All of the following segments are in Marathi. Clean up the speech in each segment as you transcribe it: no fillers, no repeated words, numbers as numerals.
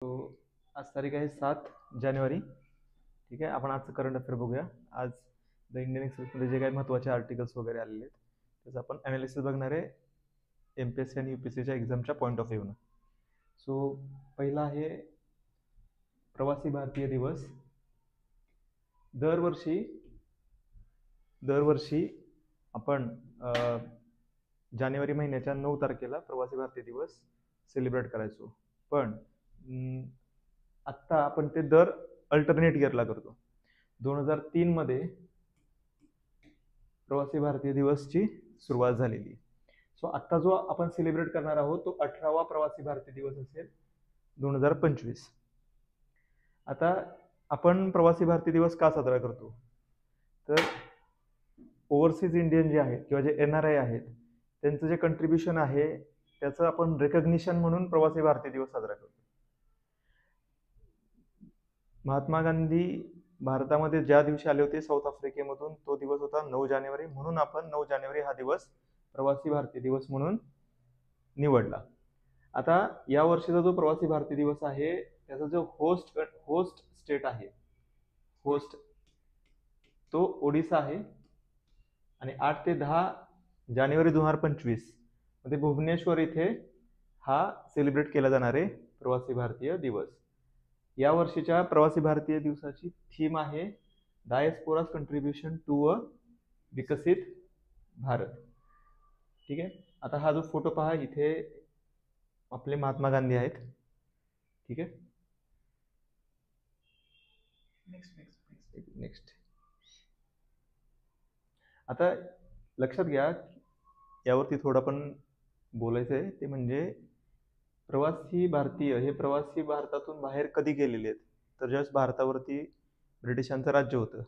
तो आज तारीख आहे 7 जानेवारी. ठीक आहे, आपण आजचं करंट अफेअर बघूया. आज द इंडियन एक्सप्रेसमध्ये जे काही महत्त्वाचे आर्टिकल्स वगैरे आलेले आहेत त्याचं आपण ॲनालिसिस बघणार आहे MPSC आणि UPSCच्या एक्झामच्या पॉईंट ऑफ व्ह्यूनं. सो पहिला आहे प्रवासी भारतीय दिवस. दरवर्षी आपण जानेवारी महिन्याच्या 9 तारखेला प्रवासी भारतीय दिवस सेलिब्रेट करायचो, पण आत्ता आपण ते दर अल्टरनेट इयरला करतो. 2003 मध्ये प्रवासी भारतीय दिवसची सुरुवात झालेली. सो आत्ता जो आपण सेलिब्रेट करणार आहोत तो 18वा प्रवासी भारतीय दिवस असेल 2025. आता आपण प्रवासी भारतीय दिवस का साजरा करतो, तर ओव्हरसीज इंडियन जे आहेत किंवा जे NRI आहेत त्यांचं जे कंट्रीब्युशन आहे त्याचं आपण रेकग्निशन म्हणून प्रवासी भारतीय दिवस साजरा करतो. महात्मा गांधी भारतामध्ये ज्या दिवशी आले होते साऊथ आफ्रिकेमधून तो दिवस होता 9 जानेवारी, म्हणून आपण 9 जानेवारी हा दिवस प्रवासी भारतीय दिवस म्हणून निवडला. आता या वर्षीचा जो प्रवासी भारतीय दिवस आहे त्याचा जो होस्ट स्टेट आहे, तो ओडिसा आहे. आणि 8 ते 10 जानेवारी 2025 मध्ये भुवनेश्वर इथे हा सेलिब्रेट केला जाणार आहे प्रवासी भारतीय दिवस. या वर्षीच्या प्रवासी भारतीय दिवसाची थीम आहे डायस्पोरास कंट्रीब्युशन टू अ विकसित भारत. ठीक आहे, आता हा जो फोटो पहा, इथे आपले महात्मा गांधी आहेत. ठीक आहे, नेक्स्ट. आता लक्षात घ्या, यावरती थोडं पण बोलायचं आहे, ते म्हणजे प्रवासी भारतीय हे प्रवासी भारतातून बाहेर कधी गेलेले आहेत. तर ज्यावेळेस भारतावरती ब्रिटिशांचं राज्य होतं,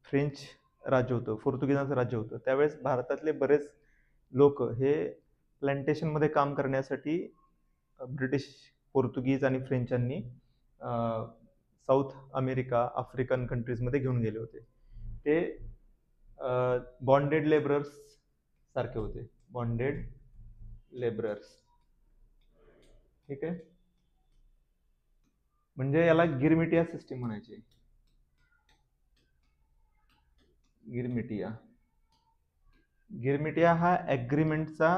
फ्रेंच राज्य होतं, पोर्तुगीजांचं राज्य होतं, त्यावेळेस भारतातले बरेच लोक हे प्लॅन्टेशनमध्ये काम करण्यासाठी ब्रिटिश, पोर्तुगीज आणि फ्रेंचांनी साऊथ अमेरिका, आफ्रिकन कंट्रीजमध्ये घेऊन गेले होते. ते बॉन्डेड लेबरर्स सारखे होते, बॉन्डेड लेबरर्स. ठीक आहे, म्हणजे याला गिरमिटिया सिस्टीम म्हणायची. गिरमिटिया हा ॲग्रीमेंटचा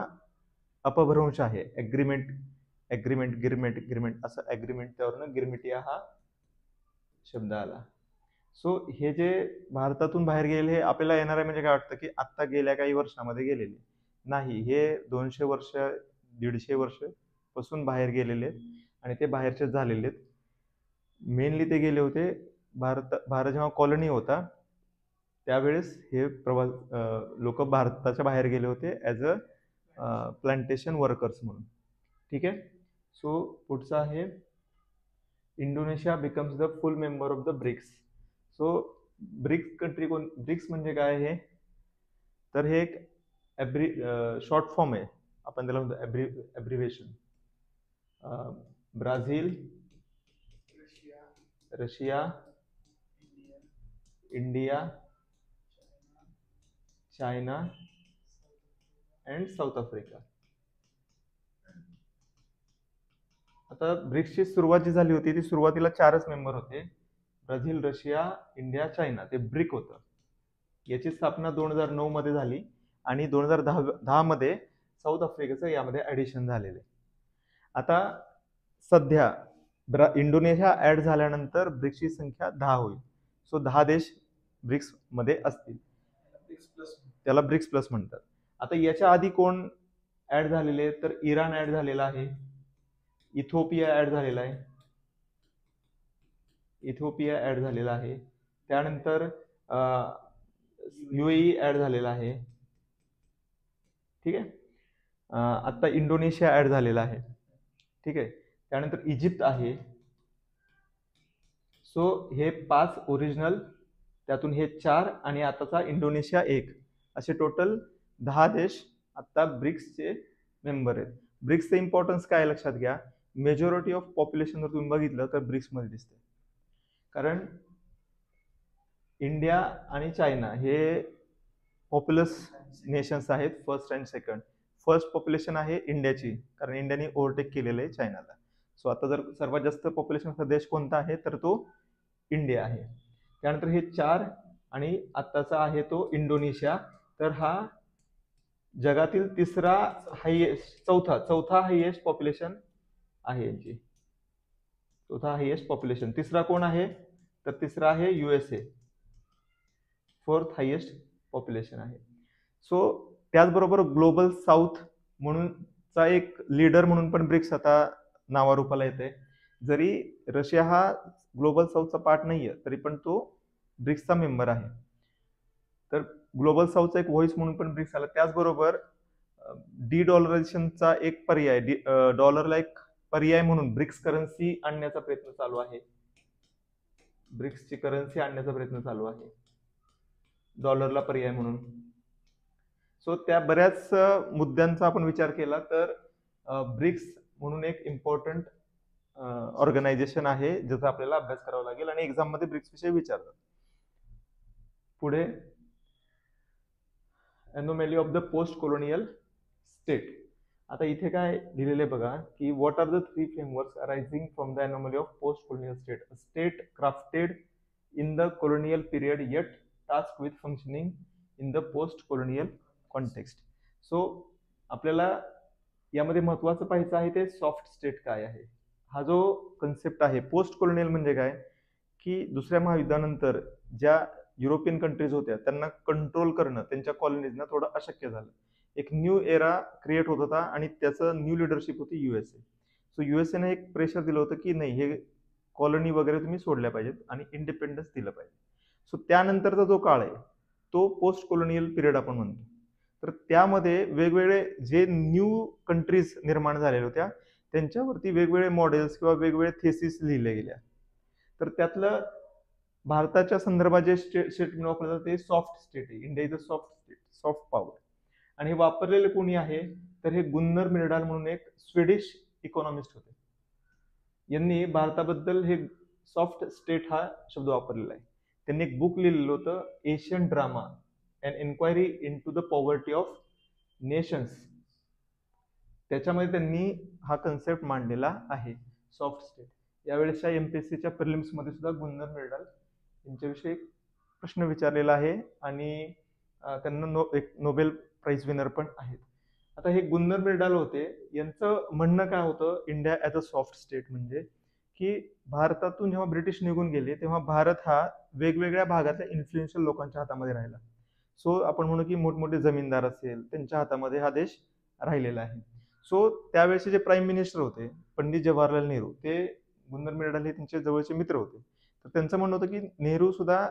अपभ्रंश आहे. गिरमेंट असं ॲग्रीमेंट, त्यावरून गिरमिटिया हा शब्द आला. सो हे जे भारतातून बाहेर गेले हे आपल्याला येणार आहे म्हणजे काय वाटतं की आत्ता गेल्या काही वर्षामध्ये गेलेले नाही, हे 200 वर्ष 150 वर्ष पासून बाहेर गेलेले आहेत आणि ते बाहेरचे झालेले आहेत. मेनली ते गेले होते भारत जेव्हा कॉलनी होता त्यावेळेस हे लोक भारताच्या बाहेर गेले होते ॲज अ प्लांटेशन वर्कर्स म्हणून. ठीक आहे, सो पुढचा आहे Indonesia becomes the full member of the BRICS. So BRICS country BRICS म्हणजे काय आहे, तर हे एक शॉर्ट फॉर्म आहे, आपण त्याला म्हणतो abbreviation. Brazil, Russia, India, China and South Africa. आता ब्रिक्सची सुरुवात जी झाली होती ती सुरुवातीला 4च मेंबर होते, ब्राझील, रशिया, इंडिया, चायना. ते ब्रिक होतं. याची स्थापना 2009 मध्ये झाली आणि 2010 मध्ये साऊथ आफ्रिकेचं यामध्ये ॲडिशन झालेलं आहे. आता सध्या इंडोनेशिया ॲड झाल्यानंतर ब्रिक्सची संख्या 10 होईल. सो 10 देश ब्रिक्स मध्ये असतील, त्याला ब्रिक्स प्लस म्हणतात. आता याच्या आधी कोण ॲड झालेले, तर इराण ॲड झालेला आहे, इथिओपिया ॲड झालेला आहे, त्यानंतर UAE ॲड झालेला आहे. ठीक आहे, आता इंडोनेशिया ॲड झालेला आहे. ठीक आहे, त्यानंतर इजिप्त आहे. सो हे 5 ओरिजिनल, त्यातून हे 4 आणि आताचा इंडोनेशिया 1, असे टोटल 10 देश आता ब्रिक्सचे मेंबर आहेत. ब्रिक्सचं इम्पॉर्टन्स काय लक्षात घ्या, मेजॉरिटी ऑफ पॉप्युलेशन जर तुम्ही बघितलं तर ब्रिक्समध्ये दिसते. कारण इंडिया आणि चायना हे पॉप्युलस नेशन्स आहेत, first and second. First population आहे इंडियाची, कारण इंडियाने ओव्हरटेक केलेलं आहे चायनाला. सो आता जर सर्वात जास्त पॉप्युलेशनचा देश कोणता आहे तर तो इंडिया आहे. त्यानंतर हे 4 आणि आत्ताचा आहे तो इंडोनेशिया. तर हा जगातील तिसरा चौथा हायएस्ट पॉप्युलेशन आहे यांची. चौथा हायएस्ट पॉप्युलेशन. तिसरा कोण आहे तर तिसरा आहे USA. 4th हायएस्ट पॉप्युलेशन आहे. सो त्याचबरोबर ग्लोबल साऊथ म्हणूनचा एक लीडर म्हणून पण ब्रिक्स आता नावारूपाला येते. जरी रशिया हा ग्लोबल साऊथचा पार्ट नाहीये तरी पण तो ब्रिक्सचा मेंबर आहे. तर ग्लोबल साऊथचा एक व्हॉइस म्हणून पण ब्रिक्स आला. त्याचबरोबर डॉलरायझेशनचा एक पर्याय, डॉलरला एक पर्याय म्हणून ब्रिक्स करन्सी आणण्याचा प्रयत्न चालू आहे. ब्रिक्सची करन्सी आणण्याचा प्रयत्न चालू आहे डॉलरला पर्याय म्हणून. सो त्या बऱ्याच मुद्द्यांचा आपण विचार केला तर ब्रिक्स म्हणून एक इम्पॉर्टंट ऑर्गनायझेशन आहे ज्याचा आपल्याला अभ्यास करावा लागेल आणि एक्झाम मध्ये ब्रिक्स विषयी विचारतात. पुढे anomaly of the post colonial state. आता इथे काय लिहिलेले बघा की what are the 3 frameworks arising from the anomaly of post colonial state. State crafted in the colonial period yet task with functioning in the post colonial context. So आपल्याला यामध्ये महत्वाचं पाहायचं आहे ते सॉफ्ट स्टेट काय आहे. हा जो कन्सेप्ट आहे पोस्ट कॉलोनियल म्हणजे काय की दुसऱ्या महायुद्धानंतर ज्या युरोपियन कंट्रीज होत्या त्यांना कंट्रोल करणं त्यांच्या कॉलनीजना थोडं अशक्य झालं. एक न्यू एरा क्रिएट होत होता आणि त्याचं न्यू लिडरशिप होती USA. सो USAने एक प्रेशर दिलं होतं की नाही हे कॉलनी वगैरे तुम्ही सोडल्या पाहिजेत आणि इंडिपेंडन्स दिलं पाहिजे. सो त्यानंतरचा जो काळ आहे तो पोस्ट कॉलोनियल पिरियड आपण म्हणतो. तर त्यामध्ये वेगवेगळे जे न्यू कंट्रीज निर्माण झालेल्या होत्या त्यांच्यावरती वेगवेगळे मॉडेल्स किंवा वेगवेगळे थेसिस लिहिले गेल्या. तर त्यातलं भारताच्या संदर्भात जे स्टेटमेंट वापरलं जातं ते सॉफ्ट स्टेट आहे. India is a soft state, soft power. आणि हे वापरलेले कोणी आहे तर हे गुन्नर मिर्डाल म्हणून एक स्वीडिश इकॉनॉमिस्ट होते. यांनी भारताबद्दल हे सॉफ्ट स्टेट हा शब्द वापरलेला आहे. त्यांनी एक बुक लिहिलेलं होतं Asian drama and enquiry into the poverty of nations. त्याच्यामध्ये त्यांनी हा कन्सेप्ट मांडलेला आहे सॉफ्ट स्टेट. यावेळेसच्या MPSCच्या प्रिलिम्स मध्ये सुद्धा गुन्नर मिर्डाल यांच्याविषयी प्रश्न विचारलेला आहे आणि त्यांना एक नोबेल प्राइज विनर पण आहेत. आता हे गुन्नर मिर्डाल होते. यांचं म्हणणं काय होतं India as a soft state म्हणजे की भारतातून जेव्हा ब्रिटिश निघून गेले तेव्हा भारत हा वेगवेगळ्या भागातल्या इन्फ्लुएन्शियल लोकांच्या हातामध्ये राहिला. सो आपण म्हणू की मोठमोठे जमीनदार असेल त्यांच्या हातामध्ये हा देश राहिलेला आहे. सो त्यावेळेचे जे प्राईम मिनिस्टर होते पंडित जवाहरलाल नेहरू ते गुन्नर मिर्डाल हे त्यांचे जवळचे मित्र होते. तर त्यांचं म्हणणं होतं की नेहरू सुद्धा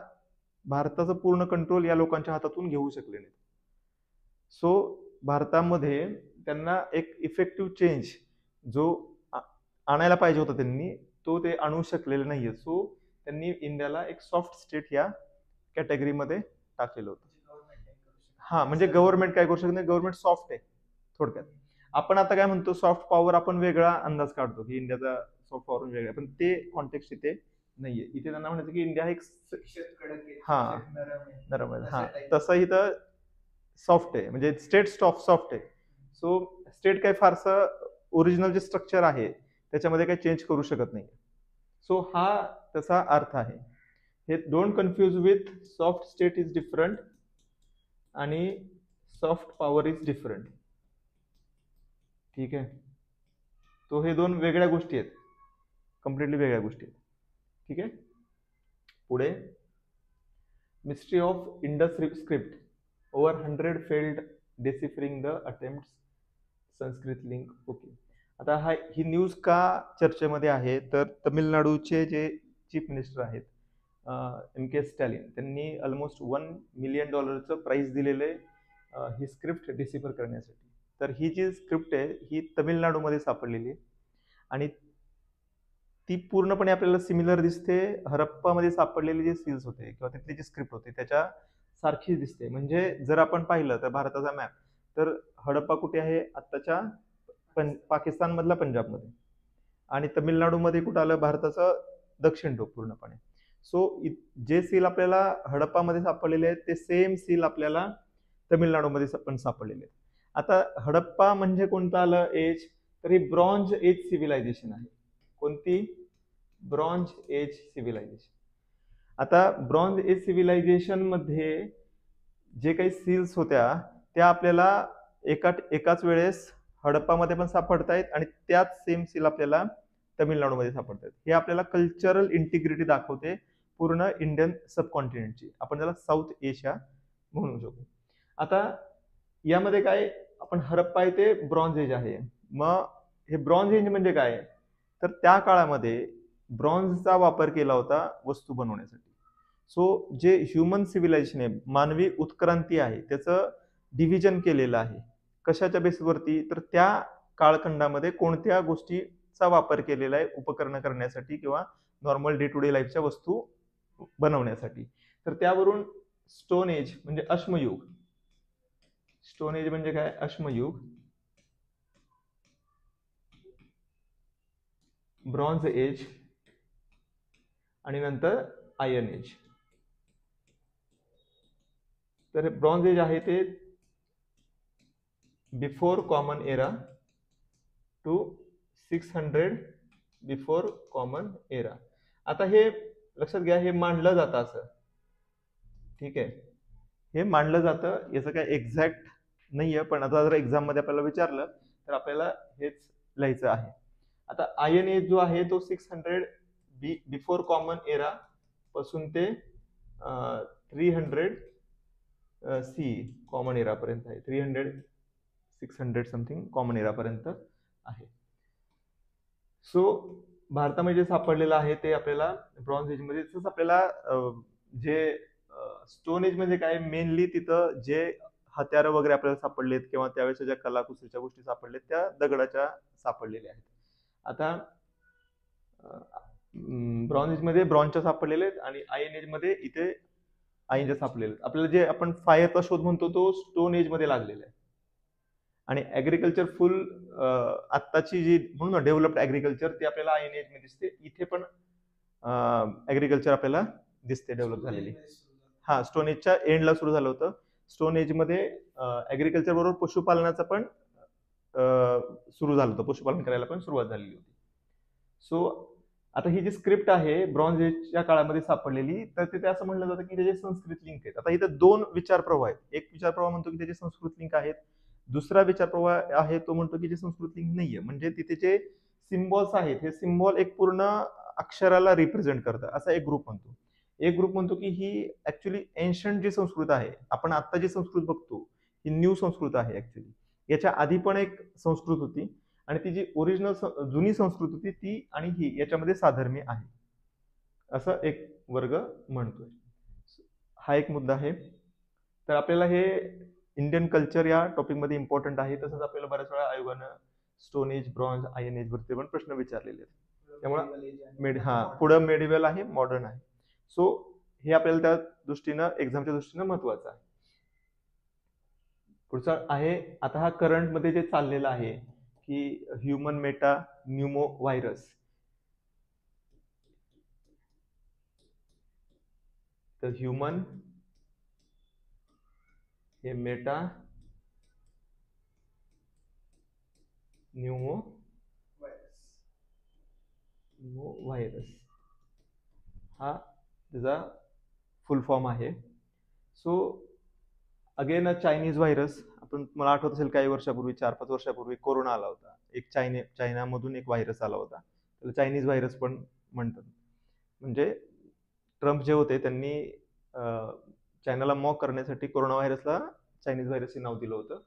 भारताचं पूर्ण कंट्रोल या लोकांच्या हातातून घेऊ शकले नाहीत. सो भारतामध्ये त्यांना एक इफेक्टिव्ह चेंज जो आणायला पाहिजे होता त्यांनी तो ते आणू शकलेले नाहीये. सो त्यांनी इंडियाला एक सॉफ्ट स्टेट या कॅटेगरीमध्ये टाकलेलं होतं. हा म्हणजे गव्हर्नमेंट काय करू शकत नाही, गव्हर्नमेंट सॉफ्ट आहे थोडक्यात. आपण आता काय म्हणतो सॉफ्ट पॉवर आपण वेगळा अंदाज काढतो की इंडियाचा सॉफ्ट पॉवर वेगळा, पण ते कॉन्टेक्स्ट इथे नाहीये. इथे त्यांना म्हणायचं की इंडिया एक नरम आहे. हा तसं इथं सॉफ्ट आहे म्हणजे स्टेट सॉफ्ट आहे. सो स्टेट काय फारसं ओरिजिनल जे स्ट्रक्चर आहे त्याच्यामध्ये काही चेंज करू शकत नाही. सो हा त्याचा अर्थ आहे. हे don't confuse with soft state is different आणि सॉफ्ट पॉवर इज डिफरंट. ठीक आहे. तो हे दोन वेगळ्या गोष्टी आहेत, कम्प्लिटली वेगळ्या गोष्टी आहेत. ठीक आहे. पुढे mystery of Indus script over 100 failed deciphering the attempts Sanskrit link. Okay. आता ही न्यूज का चर्चेमध्ये आहे तर तमिळनाडूचे जे चीफ मिनिस्टर आहेत MK स्टॅलिन त्यांनी ऑलमोस्ट $1 मिलियन प्राइस दिलेले ही स्क्रिप्ट डिसिफर करण्यासाठी. तर ही जी स्क्रिप्ट आहे ही तमिळनाडूमध्ये सापडलेली आहे आणि ती पूर्णपणे आपल्याला सिमिलर दिसते हरप्पामध्ये सापडलेले जे सील्स होते किंवा तिथली जी स्क्रिप्ट होती त्याच्या सारखी दिसते. म्हणजे जर आपण पाहिलं तर भारताचा मॅप तर हडप्पा कुठे आहे आत्ताच्या पाकिस्तान मधला पंजाबमध्ये आणि तमिळनाडूमध्ये कुठं आलं भारताचं दक्षिण टोक पूर्णपणे. सो जे सील आपल्याला हडप्पामध्ये सापडलेले आहेत ते सेम सील आपल्याला तमिळनाडूमध्ये पण सापडलेले आहेत. आता हडप्पा म्हणजे कोणतं आलं एज तर ही ब्रॉन्झ एज सिव्हिलायझेशन आहे. कोणती? Bronze age civilisation. आता ब्रॉन्झ एज सिव्हिलायझेशन मध्ये जे काही सील्स होत्या त्या आपल्याला एकाच वेळेस हडप्पामध्ये पण सापडतायत आणि त्याच सेम सील आपल्याला तमिळनाडूमध्ये सापडतात. हे आपल्याला कल्चरल इंटिग्रिटी दाखवते पूर्ण इंडियन सबकॉन्टिनेंटची. आपण त्याला साऊथ एशिया म्हणू शकतो. आता यामध्ये काय, आपण हडप्पा आहे ते ब्रॉन्झ एज आहे. मग हे ब्रॉन्झ एज म्हणजे काय, तर त्या काळामध्ये ब्रॉन्झचा वापर केला होता वस्तू बनवण्यासाठी. सो जे ह्युमन सिव्हिलायझेशन आहे, मानवी उत्क्रांती आहे, त्याचं डिव्हिजन केलेलं आहे. कशाच्या बेसवरती, तर त्या काळखंडामध्ये कोणत्या गोष्टीचा वापर केलेला आहे उपकरण करण्यासाठी किंवा नॉर्मल डे टू डे लाईफच्या वस्तू बनवण्यासाठी. तर त्यावरून स्टोन एज म्हणजे अश्मयुग. स्टोन एज म्हणजे काय? अश्मयुग. ब्रॉन्झ एज आणि नंतर आयर्न एज. तर ब्रॉन्झ एज आहे ते before common era to 600 before common era. आता हे लक्षात घ्या, हे मांडलं जातं असं, ठीक आहे, हे मांडलं जातं, याचं काय एक्झॅक्ट नाहीये, पण आता जर एक्झाम मध्ये आपल्याला विचारलं तर आपल्याला हेच लिहायचं आहे. आता आयर्न एज जो आहे तो 600 बिफोर कॉमन एरा पासून ते 300 सी कॉमन एरा पर्यंत आहे. 600 समथिंग कॉमन एरा पर्यंत आहे. सो भारतामध्ये जे सापडलेलं आहे ते आपल्याला ब्रॉन्झ एज मध्ये आपल्याला जे स्टोन एज म्हणजे काय, मेनली तिथं जे हत्यारं वगैरे आपल्याला सापडलेत किंवा त्यावेळेस ज्या कलाकुसरीच्या गोष्टी सापडलेत त्या दगडाच्या सापडलेल्या आहेत. आता ब्रॉन्झ एज मध्ये ब्रॉन्झच्या सापडलेले आहेत आणि आयर्न एज मध्ये इथे आयर्नच्या सापडलेले आहेत. आपल्याला जे आपण फायरचा शोध म्हणतो तो स्टोन एज मध्ये लागलेला आहे. आणि ऍग्रिकल्चर फुल आत्ताची जी म्हणून ना डेव्हलप्ड ऍग्रिकल्चर ते आपल्याला आयर्न एज मध्ये दिसते. इथे पण ऍग्रिकल्चर आपल्याला दिसते डेव्हलप झालेली. हा, स्टोन एजच्या एंडला सुरू झालं होतं. स्टोन एज मध्ये ऍग्रिकल्चर बरोबर पशुपालनाचं पण सुरू झालं होतं, पशुपालन करायला पण सुरुवात झालेली होती. सो आता ही जी स्क्रिप्ट आहे ब्रॉन्झ एजच्या काळामध्ये सापडलेली, तर तिथे असं म्हणलं जातं की त्याचे संस्कृत लिंक आहेत. आता इथे दोन विचार प्रवाह आहेत. एक विचार प्रवाह म्हणतो की त्याचे संस्कृत लिंक आहेत, दुसरा विचार प्रवाह आहे तो म्हणतो की जे संस्कृत लिंक नाहीये, म्हणजे तिथे जे सिम्बॉल्स आहेत हे सिम्बॉल एक पूर्ण अक्षराला रिप्रेझेंट करतात, असा एक ग्रुप म्हणतो. एक ग्रुप म्हणतो की ही ऍक्च्युली एन्शंट जी संस्कृत आहे, आपण आता जी संस्कृत बघतो ही न्यू संस्कृत आहे ऍक्च्युली. याच्या आधी पण एक संस्कृत होती आणि ती जी ओरिजिनल जुनी संस्कृत होती ती आणि ही याच्यामध्ये साधर्म्य आहे, असं एक वर्ग म्हणतोय. हा एक मुद्दा आहे. तर आपल्याला हे इंडियन कल्चर या टॉपिक मध्ये इम्पॉर्टंट आहे. तसंच आपल्याला बऱ्याच वेळा आयोगानं stone age, bronze, iron age वरती पण प्रश्न विचारलेले आहेत. त्यामुळे पुढं मेडिव्हल आहे, मॉडर्न आहे. सो हे आपल्याला त्या दृष्टीनं एक्झामच्या दृष्टीनं महत्वाचं आहे. पुढचा आहे आता हा करंट मध्ये जे चाललेलं आहे की ह्युमन मेटा न्यूमो व्हायरस. तर ह्युमन हे मेटा न्यूमो व्हायरस हा त्याचा फुल फॉर्म आहे. So again Chinese virus. आपण मला आठवत असेल काही वर्षापूर्वी, 4-5 वर्षापूर्वी कोरोना आला होता. एक चायनामधून एक व्हायरस आला होता, त्याला चायनीज व्हायरस पण म्हणतात. म्हणजे ट्रम्प जे होते त्यांनी चायनाला मॉक करण्यासाठी कोरोना व्हायरसला चायनीज व्हायरस हे नाव दिलं होतं.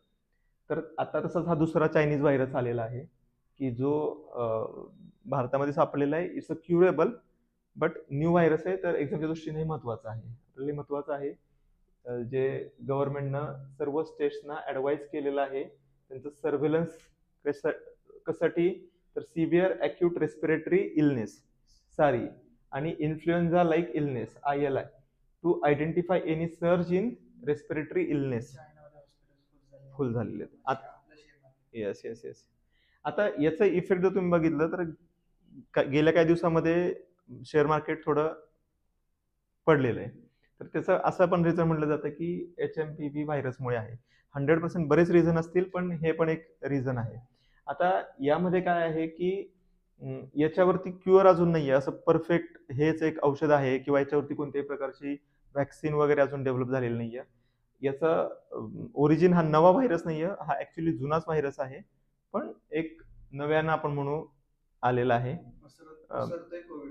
तर आता तसाच हा दुसरा चायनीज व्हायरस आलेला आहे की जो भारतामध्ये सापडलेला आहे. It's a curable but new virus आहे. तर एक्झामच्या दृष्टीने महत्वाचं आहे, आपल्याला महत्वाचं आहे. जे गव्हर्नमेंटनं सर्व स्टेट्सना ऍडवाइज केलेलं आहे त्यांचं सर्व्हेलन्स कशासाठी, तर severe acute respiratory illness SARI आणि influenza like illness ILI to identify any surge in respiratory illness full झालेले आहेत. Yes yes yes. आता याचा इफेक्ट जर तुम्ही बघितलं तर गेल्या काही दिवसामध्ये शेअर मार्केट थोडं पडलेलं आहे. तर त्याचं असं पण रिझन म्हटलं जातं की HMPV व्हायरसमुळे आहे. 100% बरेच रिझन असतील पण हे पण एक रिझन आहे. आता यामध्ये काय आहे की याच्यावरती क्युअर अजून नाहीये असं परफेक्ट हेच एक औषध आहे किंवा याच्यावरती कोणत्याही प्रकारची व्हॅक्सिन वगैरे अजून डेव्हलप झालेली नाहीये. याचा ओरिजिन हा नवा व्हायरस नाहीये, हा ऍक्च्युली जुनाच व्हायरस आहे, पण एक नव्यानं आपण म्हणू आलेला आहे.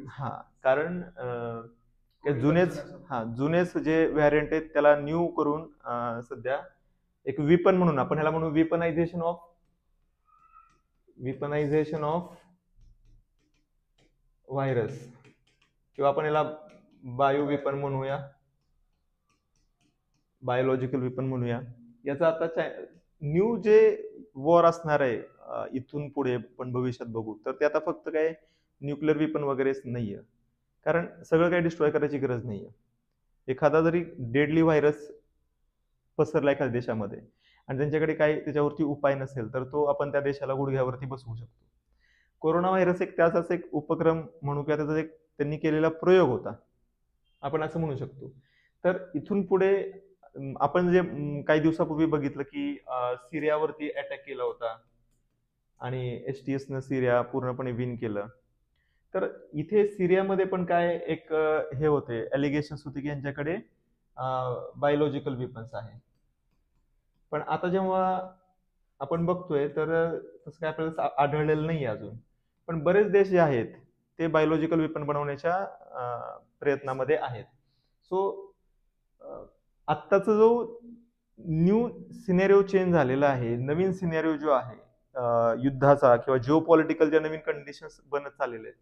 हा, कारण जुनेच जे व्हॅरियंट आहेत त्याला न्यू करून सध्या एक विपन म्हणून आपण ह्याला म्हणू विपनायझेशन ऑफ व्हायरस, किंवा आपण याला बायोविपन म्हणूया, बायोलॉजिकल विपन म्हणूया. याचा आता न्यू जे वॉर असणार आहे इथून पुढे पण भविष्यात बघू, तर ते आता फक्त काय न्यूक्लिअर विपन वगैरेच नाहीये, कारण सगळं काही डिस्ट्रॉय करायची गरज नाहीये. एखादा जरी डेडली व्हायरस पसरला एखाद्या देशामध्ये आणि त्यांच्याकडे काही त्याच्यावरती उपाय नसेल, तर तो आपण त्या देशाला गुडघ्यावरती बसवू शकतो. कोरोना व्हायरस एक त्याचाच एक उपक्रम म्हणू किंवा त्याचा एक त्यांनी केलेला प्रयोग होता, आपण असं म्हणू शकतो. तर इथून पुढे आपण जे काही दिवसापूर्वी बघितलं की सिरियावरती अटॅक केला होता आणि STSनं सिरिया पूर्णपणे विन केलं. तर इथे सिरियामध्ये पण काय एक हे होते, एलिगेशन्स होते की यांच्याकडे बायोलॉजिकल वेपन्स आहे. पण आता जेव्हा आपण बघतोय तर तसं काय आपल्याला आढळलेलं नाही अजून. पण बरेच देश जे आहेत ते बायोलॉजिकल वेपन बनवण्याच्या प्रयत्नामध्ये आहेत. सो आत्ताचा जो न्यू सिनेरिओ चेंज झालेला आहे, नवीन सिनेरिओ जो आहे युद्धाचा किंवा जिओ पॉलिटिकल ज्या नवीन कंडिशन्स बनत चाललेले आहेत,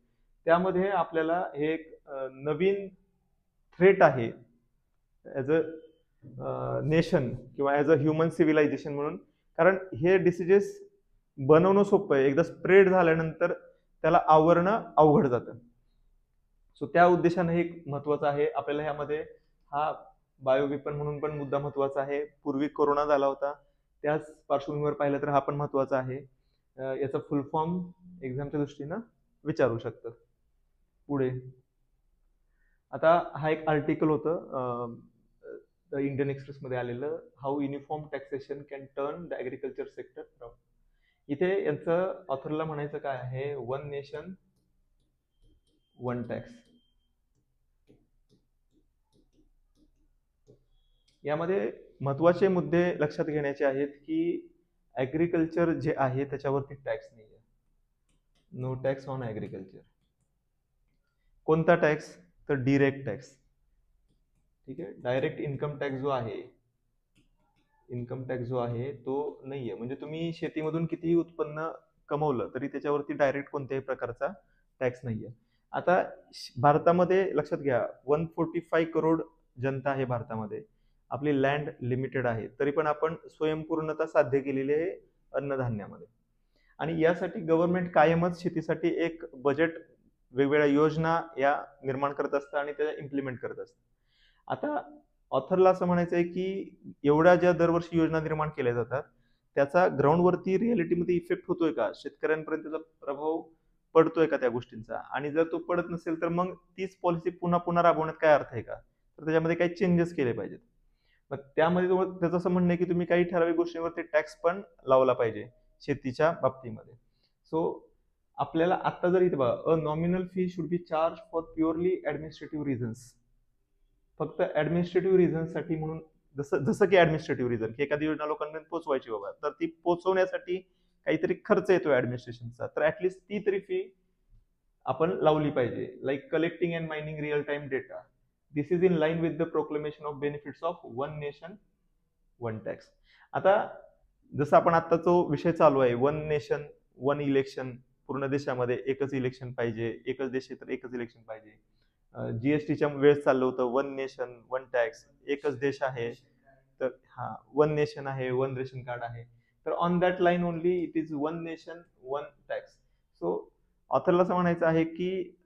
त्यामध्ये आपल्याला हे एक नवीन थ्रेट आहे ऍज अ नेशन किंवा ऍज अ ह्युमन सिव्हिलायझेशन म्हणून. कारण हे डिसिजेस बनवणं सोपं आहे, एकदा स्प्रेड झाल्यानंतर त्याला आवरणं अवघड जातं. सो त्या उद्देशाने हे महत्वाचं आहे आपल्याला. ह्यामध्ये हा बायोविपन म्हणून पण मुद्दा महत्वाचा आहे. पूर्वी कोरोना झाला होता, त्याच पार्श्वभूमीवर पाहिलं तर हा पण महत्वाचा आहे. याचा फुल फॉर्म एक्झामच्या दृष्टीनं विचारू शकतात. पुढे आता हा एक आर्टिकल होतं द इंडियन एक्सप्रेस मध्ये आलेलं, how uniform taxation can turn the agriculture sector from. इथे यांचं ऑथरला म्हणायचं काय आहे, वन नेशन वन टॅक्स. यामध्ये महत्वाचे मुद्दे लक्षात घेण्याचे आहेत की ऍग्रिकल्चर जे आहे त्याच्यावरती टॅक्स नाही आहे, नो टॅक्स ऑन ऍग्रिकल्चर. कोणता टॅक्स, तर डिरेक्ट टॅक्स. ठीक आहे, डायरेक्ट इन्कम टॅक्स जो आहे तो नाहीये. म्हणजे तुम्ही शेतीमधून कितीही उत्पन्न कमवलं तरी त्याच्यावरती डायरेक्ट कोणत्याही प्रकारचा टॅक्स नाहीये. आता भारतामध्ये लक्षात घ्या, 145 करोड जनता आहे भारतामध्ये. आपली लँड लिमिटेड आहे, तरी पण आपण स्वयंपूर्णता साध्य केलेली आहे अन्नधान्यामध्ये. आणि यासाठी गव्हर्नमेंट कायमच शेतीसाठी एक बजेट, वेगवेगळ्या योजना या निर्माण करत असतं आणि त्या इम्प्लिमेंट करत असतं. आता ऑथरला असं म्हणायचं आहे की एवढ्या ज्या दरवर्षी योजना निर्माण केल्या जातात त्याचा ग्राउंडवरती रिअलिटीमध्ये इफेक्ट होतोय का, शेतकऱ्यांपर्यंत त्याचा प्रभाव पडतोय का त्या गोष्टींचा. आणि जर तो पडत नसेल तर मग तीच पॉलिसी पुन्हा पुन्हा राबवण्यात काय अर्थ आहे का, तर त्याच्यामध्ये काही चेंजेस केले पाहिजेत. मग त्यामध्ये त्याचं असं म्हणणं आहे की तुम्ही काही ठराविक गोष्टींवरती टॅक्स पण लावला पाहिजे शेतीच्या बाबतीमध्ये. सो आपल्याला आता जर इथे बघा, a nominal fee should be charge for purely administrative reasons. फक्त ऍडमिनिस्ट्रेटिव्ह रिझन्ससाठी म्हणून, जसं की ऍडमिनिस्ट्रेटिव्ह रिझन की एखादी योजना लोकांपर्यंत पोहोचवायची बाबा, तर ती पोहोचवण्यासाठी काहीतरी खर्च येतो ऍडमिनिस्ट्रेशनचा, तर ऍटलिस्ट ती तरी फी आपण लावली पाहिजे. Like collecting and mining real time data. This is in line with the proclamation of benefits of one nation one tax. आता जसं आपण आता तो विषय चालू आहे, वन नेशन वन इलेक्शन, पूर्ण देशामध्ये एकच इलेक्शन पाहिजे, एकच देश आहे तर एकच इलेक्शन पाहिजे. जीएसटीच्या वेळेस चाललं होतं वन नेशन वन टॅक्स, एकच देश आहे तर हा वन नेशन आहे, वन रेशन कार्ड आहे. तर on that line only it is one nation one tax. So ऑथरला असं म्हणायचं आहे की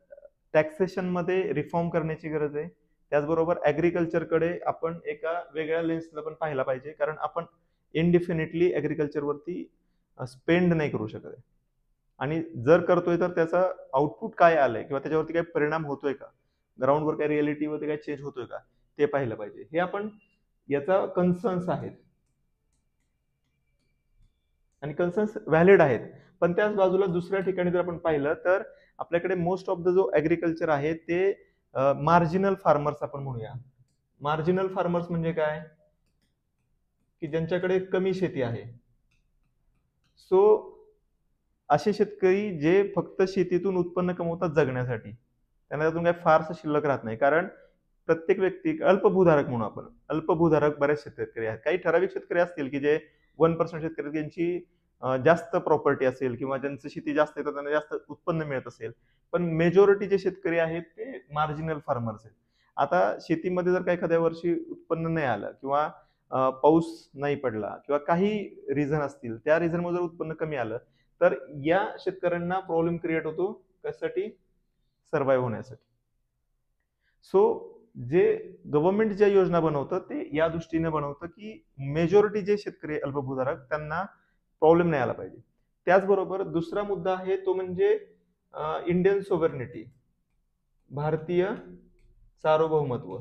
टॅक्सेशन मध्ये रिफॉर्म करण्याची गरज आहे. त्याचबरोबर ऍग्रिकल्चरकडे आपण एका वेगळ्या लेन्सला पण पाहायला पाहिजे, कारण आपण इनडिफिनिटली ऍग्रिकल्चरवरती स्पेंड नाही करू शकत. आणि जर करतोय तर त्याचा आउटपुट काय आलंय किंवा त्याच्यावरती काही परिणाम होतोय का, ग्राउंडवर काही रिअलिटीवरती काही चेंज होतोय का, ते पाहिलं पाहिजे. हे आपण याचा कन्सर्न्स आहेत आणि कन्सर्न्स व्हॅलिड आहेत. पण त्याच बाजूला दुसऱ्या ठिकाणी जर आपण पाहिलं तर आपल्याकडे मोस्ट ऑफ द जो ऍग्रिकल्चर आहे ते मार्जिनल फार्मर्स आपण म्हणूया. मार्जिनल फार्मर्स म्हणजे काय, की ज्यांच्याकडे कमी शेती आहे. सो असे शेतकरी जे फक्त शेतीतून उत्पन्न कमवतात जगण्यासाठी, त्यांना त्यातून काय फारसं शिल्लक राहत नाही. कारण प्रत्येक व्यक्ती अल्पभूधारक म्हणून आपण अल्पभूधारक बरेच शेतकरी आहेत. काही ठराविक शेतकरी असतील की जे 1% शेतकरी ज्यांची जास्त प्रॉपर्टी असेल किंवा ज्यांचं शेती जास्त येतं त्यांना जास्त उत्पन्न मिळत असेल. पण मेजॉरिटी जे शेतकरी आहेत ते मार्जिनल फार्मर्स आहेत. आता शेतीमध्ये जर का एखाद्या वर्षी उत्पन्न नाही आलं किंवा पाऊस नाही पडला किंवा काही रिझन असतील, त्या रिझनमुळे जर उत्पन्न कमी आलं तर या शेतकऱ्यांना प्रॉब्लेम क्रिएट होतो कशासाठी, सर्व्हाइव्ह होण्यासाठी. सो जे गव्हर्नमेंट ज्या योजना बनवतं ते या दृष्टीने बनवतं की मेजॉरिटी जे शेतकरी अल्पभूधारक त्यांना प्रॉब्लेम नाही आला पाहिजे. त्याचबरोबर दुसरा मुद्दा आहे तो म्हणजे इंडियन सोव्हर्निटी, भारतीय सार्वभौमत्व.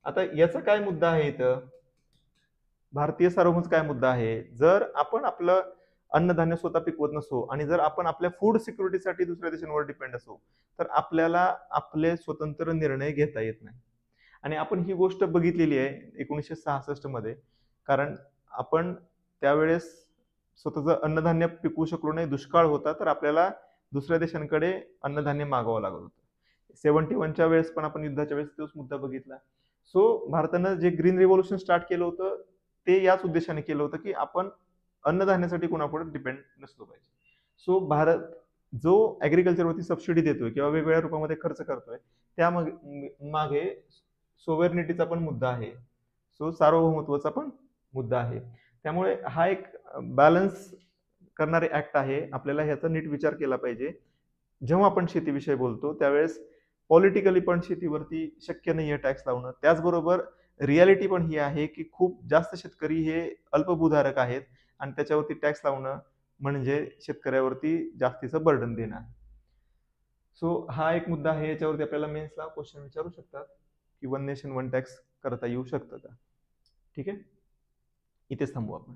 आता याचा काय मुद्दा आहे इथं, भारतीय सार्वभौमत्व काय मुद्दा आहे, जर आपण आपलं अन्नधान्य स्वतः पिकवत नसो आणि जर आपण आपल्या फूड सिक्युरिटीसाठी दुसऱ्या देशांवर डिपेंड असो तर आपल्याला आपले स्वतंत्र निर्णय घेता येत नाही. आणि आपण ही गोष्ट बघितलेली आहे 1966 मध्ये. कारण आपण त्यावेळेस स्वतःचं अन्नधान्य पिकवू शकलो नाही, दुष्काळ होता, तर आपल्याला दुसऱ्या देशांकडे अन्नधान्य मागावं लागत होतं. 71च्या वेळेस पण आपण युद्धाच्या वेळेस तोच मुद्दा बघितला. सो भारतानं जे ग्रीन रिव्होल्युशन स्टार्ट केलं होतं ते याच उद्देशाने केलं होतं की आपण अन्नधान्यासाठी कोणापुढे डिपेंड नसलो पाहिजे. सो भारत जो ऍग्रिकल्चरवरती सबसिडी देतोय किंवा वेगवेगळ्या रूपामध्ये खर्च करतोय त्या मागे सोव्हर्निटीचा पण मुद्दा आहे. सो सार्वभौमत्वाचा पण मुद्दा आहे. त्यामुळे हा एक बॅलन्स करणारे ऍक्ट आहे. आपल्याला ह्याचा नीट विचार केला पाहिजे. जेव्हा आपण शेतीविषयी बोलतो त्यावेळेस पॉलिटिकली पण शेतीवरती शक्य नाहीये टॅक्स लावणं. त्याचबरोबर रियालिटी पण ही आहे की खूप जास्त शेतकरी हे अल्पभूधारक आहेत आणि त्याच्यावरती टॅक्स लावणं म्हणजे शेतकऱ्यावरती जास्तीचं बर्डन देणं आहे. सो हा एक मुद्दा आहे. याच्यावरती आपल्याला मेन्सला क्वेश्चन विचारू शकतात की वन नेशन वन टॅक्स करता येऊ शकतं का. ठीक आहे, इथेच थांबू आपण.